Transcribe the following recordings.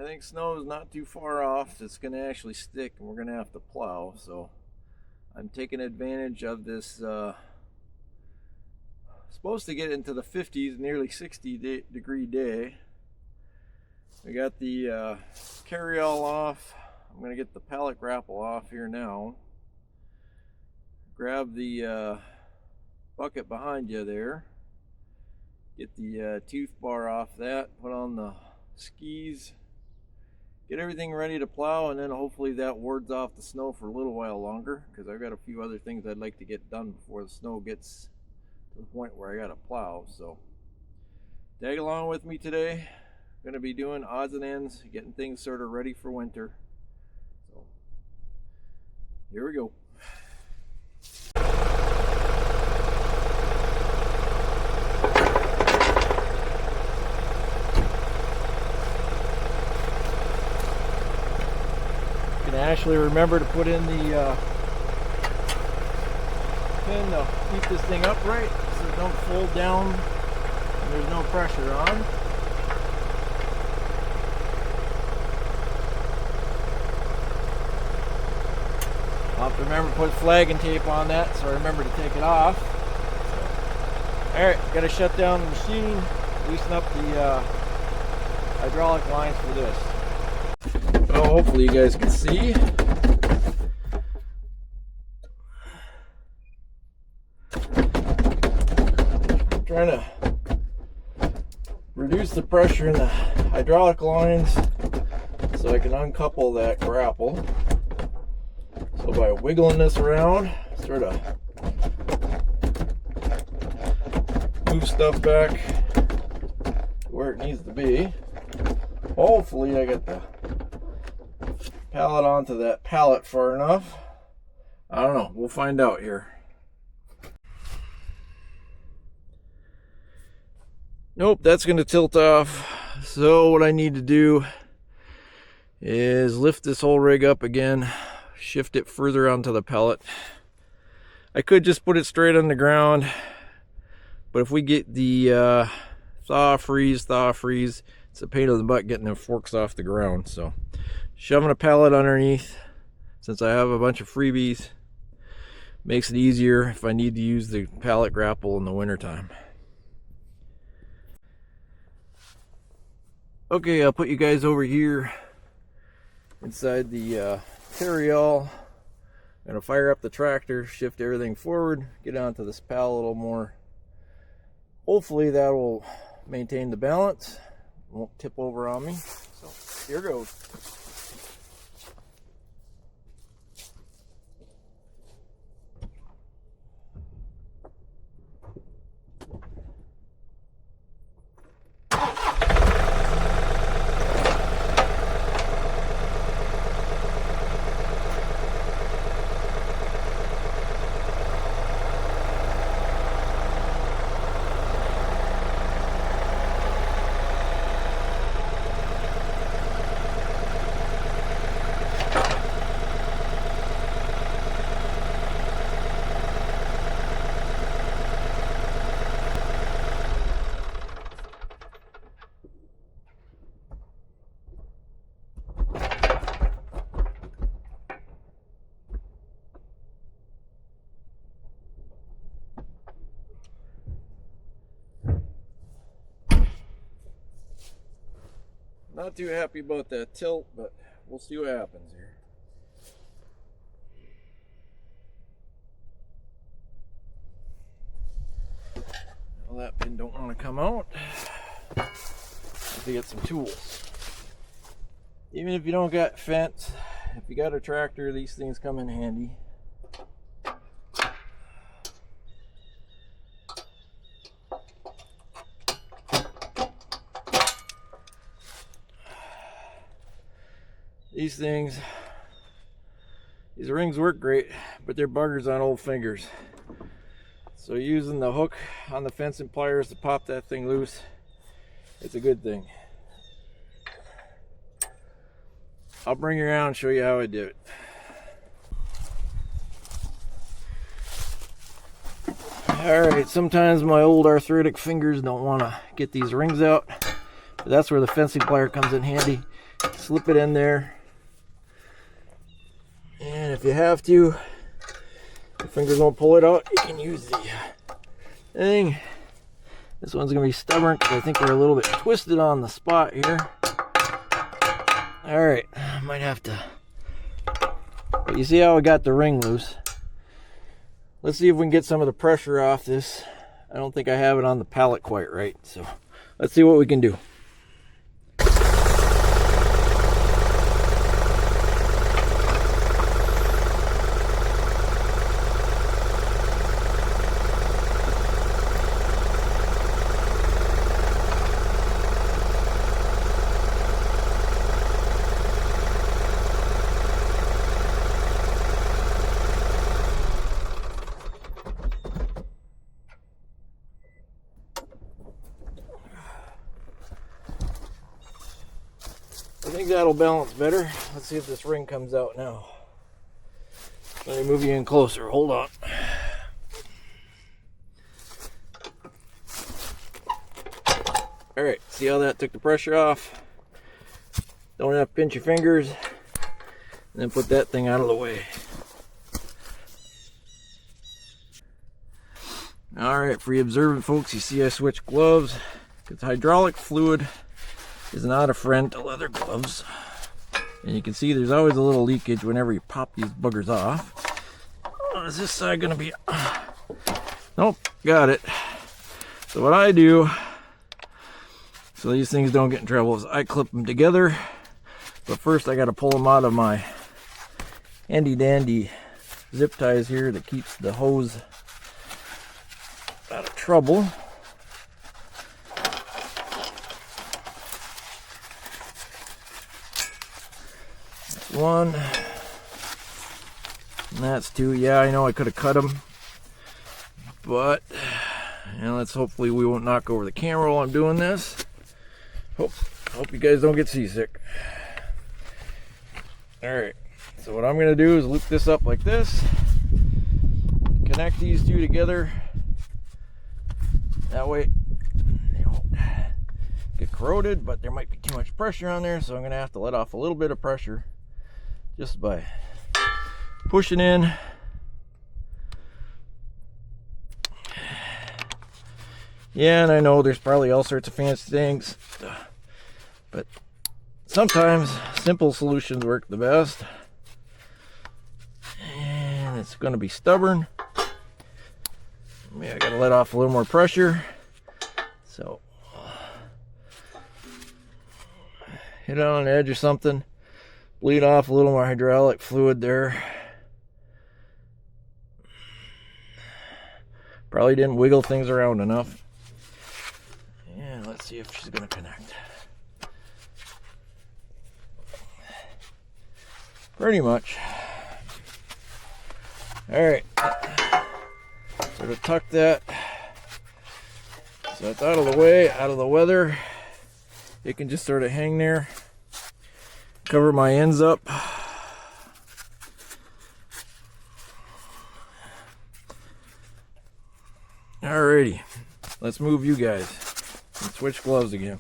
think snow is not too far off. It's going to actually stick and we're going to have to plow. So I'm taking advantage of this supposed to get into the 50s, nearly 60 degree day. We got the carryall off. I'm going to get the pallet grapple off here now. Grab the bucket behind you there. Get the tooth bar off that. Put on the skis. Get everything ready to plow, and then hopefully that wards off the snow for a little while longer, because I've got a few other things I'd like to get done before the snow gets to the point where I got to plow. So tag along with me today. I'm going to be doing odds and ends, getting things sort of ready for winter. So here we go. Actually remember to put in the pin to keep this thing upright so it don't fold down and there's no pressure on. I'll have to remember to put flagging tape on that so I remember to take it off. Alright, got to shut down the machine, loosen up the hydraulic lines for this. Well, hopefully you guys can see. I'm trying to reduce the pressure in the hydraulic lines so I can uncouple that grapple. So by wiggling this around, sort of move stuff back where it needs to be. Hopefully I get the pallet onto that pallet far enough. I don't know, we'll find out here. Nope, that's going to tilt off. So what I need to do is lift this whole rig up again, shift it further onto the pallet. I could just put it straight on the ground, but if we get the thaw freeze, it's a pain in the butt getting the forks off the ground. So shoving a pallet underneath, since I have a bunch of freebies, makes it easier if I need to use the pallet grapple in the wintertime. Okay, I'll put you guys over here inside the carryall. I'm gonna fire up the tractor, shift everything forward, get onto this pallet a little more. Hopefully that will maintain the balance, won't tip over on me. So here goes. Not too happy about that tilt, but we'll see what happens here. Well, that pin don't want to come out. Have to get some tools. Even if you don't got fence, if you got a tractor, these things come in handy. These rings work great, but they're buggers on old fingers. So using the hook on the fencing pliers to pop that thing loose, it's a good thing. I'll bring you around and show you how I do it. Alright, sometimes my old arthritic fingers don't want to get these rings out, but that's where the fencing plier comes in handy. slip it in there. And if you have to, your fingers won't pull it out, you can use the thing. This one's going to be stubborn because I think we're a little bit twisted on the spot here. Alright, might have to... But you see how I got the ring loose? Let's see if we can get some of the pressure off this. I don't think I have it on the pallet quite right, so let's see what we can do. I think that'll balance better. Let's see if this ring comes out now. Let me move you in closer. Hold on. Alright, see how that took the pressure off? Don't have to pinch your fingers. And then put that thing out of the way. Alright, for you observant folks, you see I switched gloves. Because hydraulic fluid is not a friend to leather gloves. And you can see there's always a little leakage whenever you pop these buggers off. Oh, is this side gonna be... Nope, got it. So what I do, so these things don't get in trouble, is I clip them together. But first I gotta pull them out of my handy dandy zip ties here that keeps the hose out of trouble. One, and that's two. Yeah, I know I could have cut them, but let's hopefully we won't knock over the camera while I'm doing this. Hope you guys don't get seasick. Alright, so what I'm gonna do is loop this up like this, connect these two together, that way they won't get corroded, but there might be too much pressure on there, so I'm gonna have to let off a little bit of pressure just by pushing in. Yeah, and I know there's probably all sorts of fancy things, but sometimes simple solutions work the best. And it's going to be stubborn. Maybe I got to let off a little more pressure. So hit it on an edge or something. Bleed off a little more hydraulic fluid there. Probably didn't wiggle things around enough. And let's see if she's going to connect. Pretty much. Alright. Sort of tuck that so it's out of the way, out of the weather. It can just sort of hang there. Cover my ends up. Alrighty, let's move you guys and switch gloves again.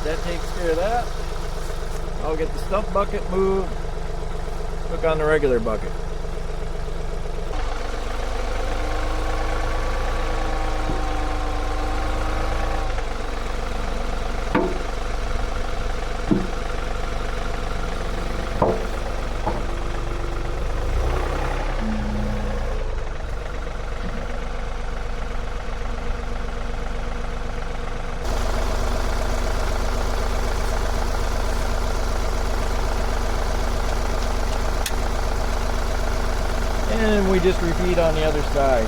That takes care of that. I'll get the stump bucket moved, hook on the regular bucket. And we just repeat on the other side.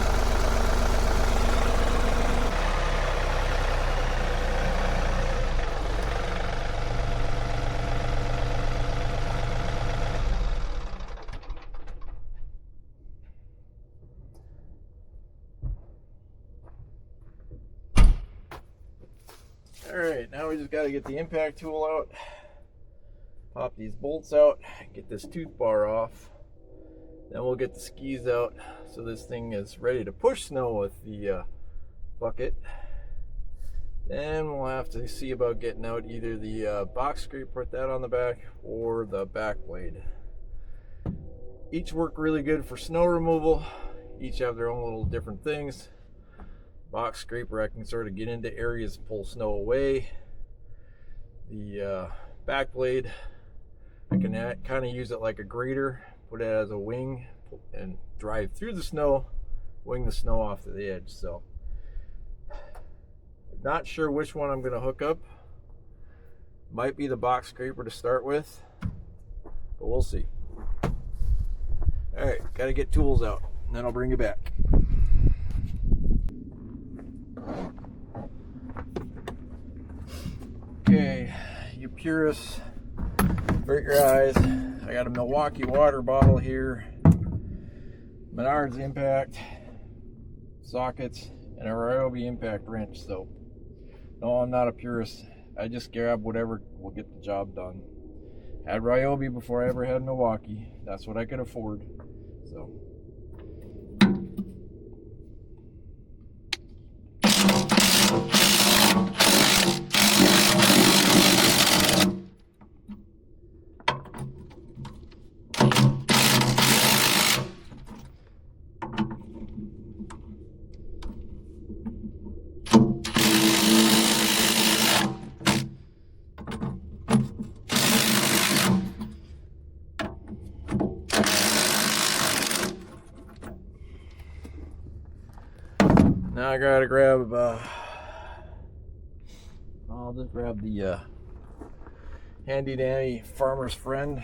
Alright, now we just got to get the impact tool out, pop these bolts out, get this tooth bar off, then we'll get the skis out so this thing is ready to push snow with the bucket. Then we'll have to see about getting out either the box scraper, put that on the back, or the back blade. Each work really good for snow removal, each have their own little different things. Box scraper, I can sort of get into areas, pull snow away. The back blade, I can kind of use it like a grader, put it as a wing and drive through the snow, wing the snow off to the edge. So not sure which one I'm going to hook up. Might be the box scraper to start with, but we'll see. Alright, got to get tools out and then I'll bring you back. Okay, you purists, avert your eyes. I got a Milwaukee water bottle here, Menards impact sockets, and a Ryobi impact wrench. So no, I'm not a purist. I just grab whatever will get the job done. Had Ryobi before I ever had Milwaukee. That's what I could afford. So now I gotta grab, I'll just grab the handy dandy farmer's friend.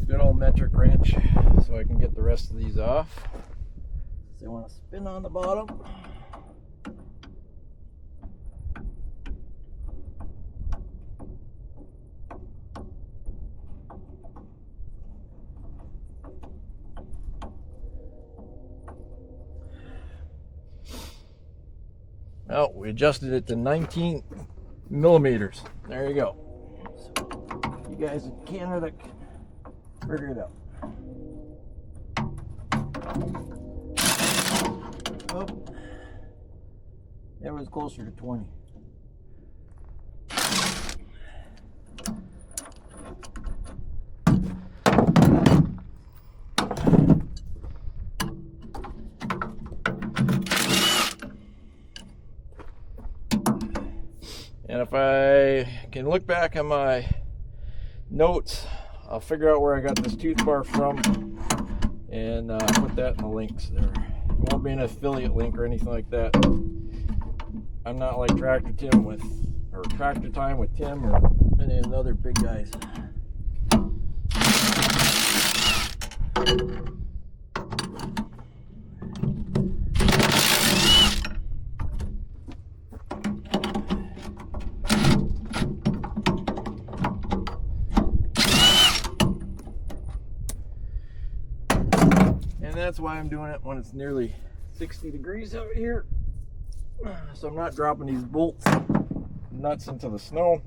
Good old metric wrench so I can get the rest of these off. So I want to spin on the bottom. Oh, we adjusted it to 19 millimeters. There you go. So you guys in Canada can figure it out. Oh, it was closer to 20. And if I can look back on my notes, I'll figure out where I got this tooth bar from and put that in the links there. It won't be an affiliate link or anything like that. I'm not like Tractor Time with Tim or any of the other big guys. And that's why I'm doing it when it's nearly 60 degrees out here. So I'm not dropping these bolts nuts into the snow.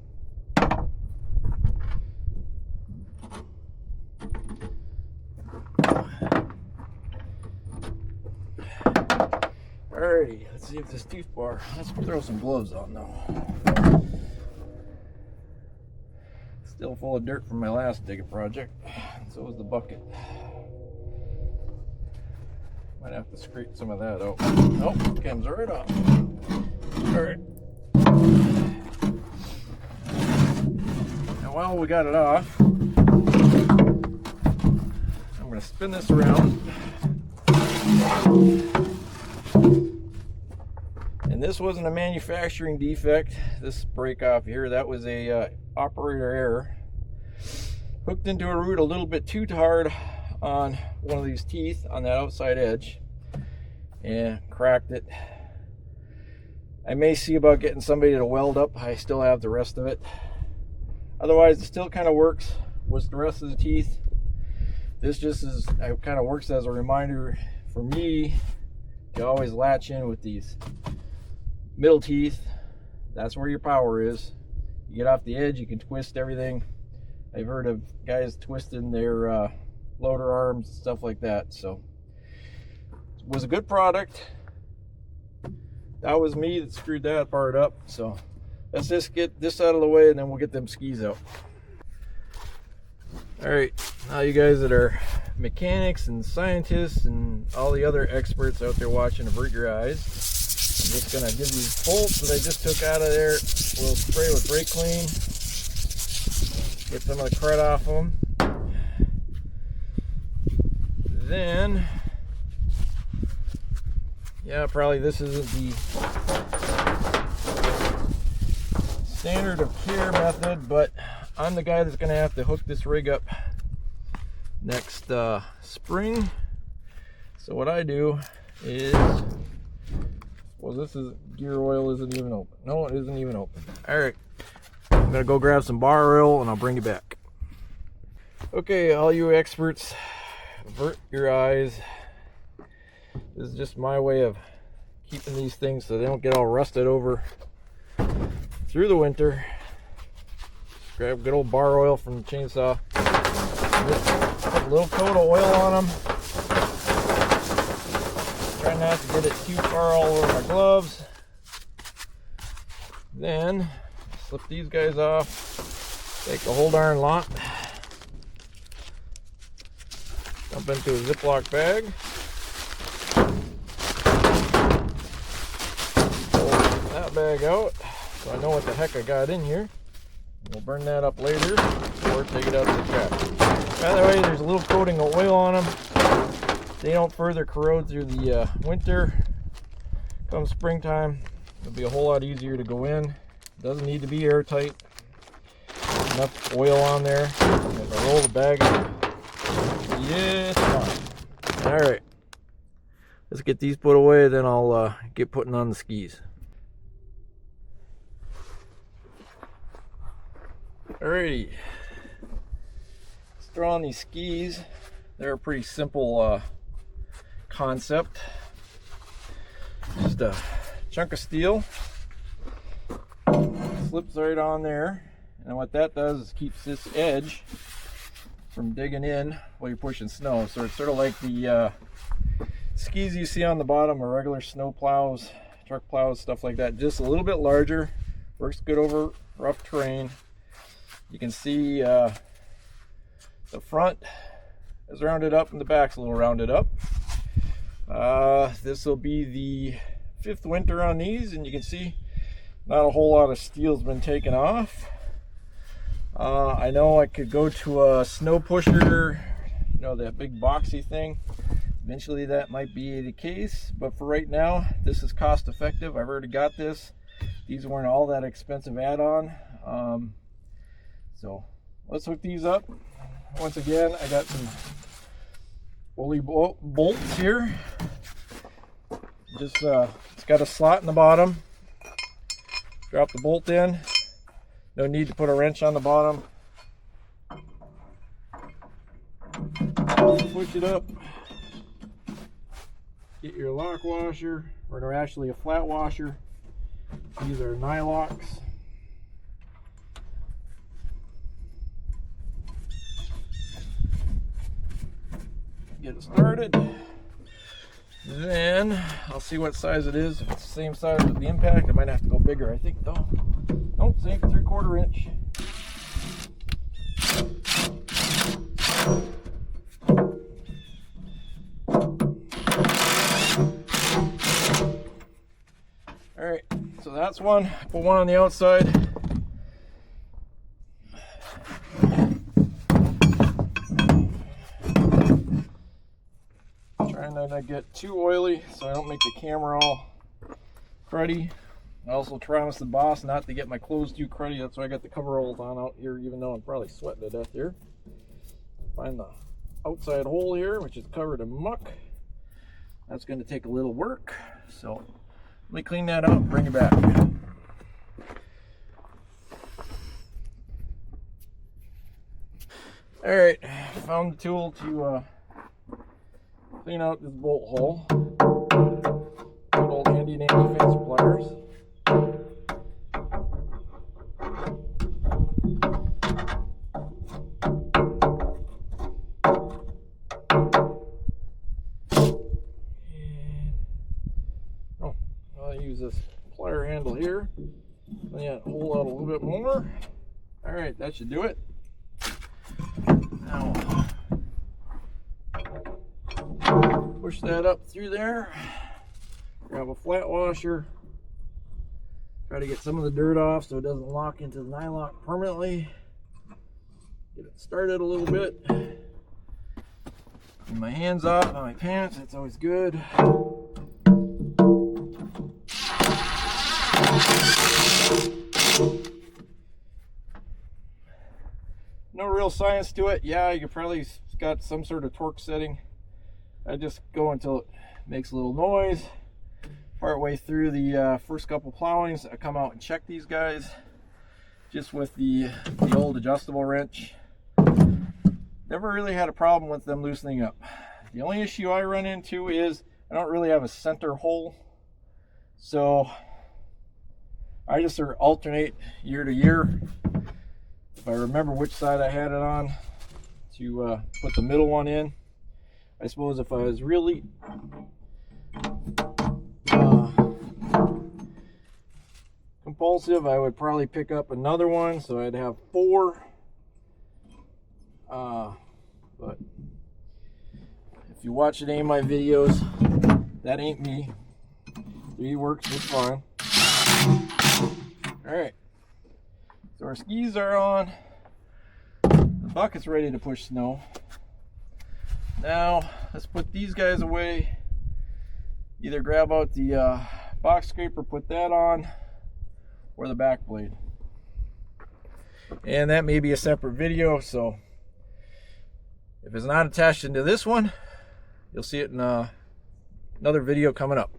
Alrighty, let's see if this tooth bar, let's throw some gloves on though. Still full of dirt from my last digger project. So was the bucket. Might have to scrape some of that out. Oh, it comes right off. Alright. Now while we got it off, I'm going to spin this around. And this wasn't a manufacturing defect, this break off here. That was a operator error. Hooked into a root a little bit too hard on one of these teeth on that outside edge and cracked it. I may see about getting somebody to weld up. I still have the rest of it. Otherwise, it still kind of works. with the rest of the teeth. This just is, it kind of works as a reminder for me to always latch in with these middle teeth. That's where your power is. You get off the edge, you can twist everything. I've heard of guys twisting their loader arms and stuff like that. So it was a good product. That was me that screwed that part up. So let's just get this out of the way and then we'll get them skis out. All right, now you guys that are mechanics and scientists and all the other experts out there watching, avert your eyes. I'm just gonna give these bolts that I just took out of there a little spray with brake clean. Get some of the crud off them. Then, yeah, probably this isn't the standard of care method, but I'm the guy that's going to have to hook this rig up next spring. So what I do is, well, this is, gear oil isn't even open. No, it isn't even open. All right, I'm going to go grab some bar oil and I'll bring you back. Okay, all you experts, avert your eyes. This is just my way of keeping these things so they don't get all rusted over through the winter. Grab good old bar oil from the chainsaw. Just put a little coat of oil on them. Try not to get it too far all over my gloves. Then slip these guys off. Take the whole darn lot. Dump into a Ziploc bag. Pull that bag out so I know what the heck I got in here. We'll burn that up later or take it out to the track. By the way, there's a little coating of oil on them. They don't further corrode through the winter. Come springtime, it'll be a whole lot easier to go in. Doesn't need to be airtight. Enough oil on there. If I roll the bag, yeah, it's fine. All right, let's get these put away. Then I'll get putting on the skis. Alrighty, let's throw on these skis. They're a pretty simple concept. Just a chunk of steel, slips right on there, and what that does is keeps this edge from digging in while you're pushing snow. So it's sort of like the skis you see on the bottom of regular snow plows, truck plows, stuff like that. Just a little bit larger, works good over rough terrain. You can see the front is rounded up and the back's a little rounded up. This will be the 5th winter on these, and you can see not a whole lot of steel's been taken off. I know I could go to a snow pusher, you know, that big boxy thing. Eventually that might be the case, but for right now, this is cost effective. I've already got this. These weren't all that expensive add-on. So let's hook these up. Once again, I got some pulley bolts here. Just it's got a slot in the bottom. Drop the bolt in. No need to put a wrench on the bottom. Push it up. Get your lock washer, or they're actually a flat washer. These are nylocks. Get it started. Then I'll see what size it is. If it's the same size with the impact, I might have to go bigger. I think though. Nope, same 3/4 inch. All right, so that's one. Put one on the outside. Trying not to get too oily so I don't make the camera all cruddy. I also promised the boss not to get my clothes too cruddy. That's why I got the coveralls on out here, even though I'm probably sweating to death here. Find the outside hole here, which is covered in muck. That's going to take a little work. So let me clean that out and bring it back. All right, found the tool to clean out this bolt hole. Good old handy dandy fence pliers. I'll use this plier handle here. Clean that hole out a little bit more. All right, that should do it. Now, push that up through there. Grab a flat washer. Try to get some of the dirt off so it doesn't lock into the nylock permanently. Get it started a little bit. Get my hands off on my pants, that's always good. No real science to it. Yeah, you could probably got some sort of torque setting. I just go until it makes a little noise. Part way through the first couple plowings, I come out and check these guys just with the old adjustable wrench. Never really had a problem with them loosening up. The only issue I run into is I don't really have a center hole, so I just sort of alternate year to year. If I remember which side I had it on, to put the middle one in. I suppose if I was really compulsive, I would probably pick up another one, so I'd have 4. But if you watch any of my videos, that ain't me. 3 works just fine. Alright, so our skis are on. The bucket's ready to push snow. Now, let's put these guys away. Either grab out the box scraper, put that on, or the back blade. And that may be a separate video, so if it's not attached into this one, you'll see it in another video coming up.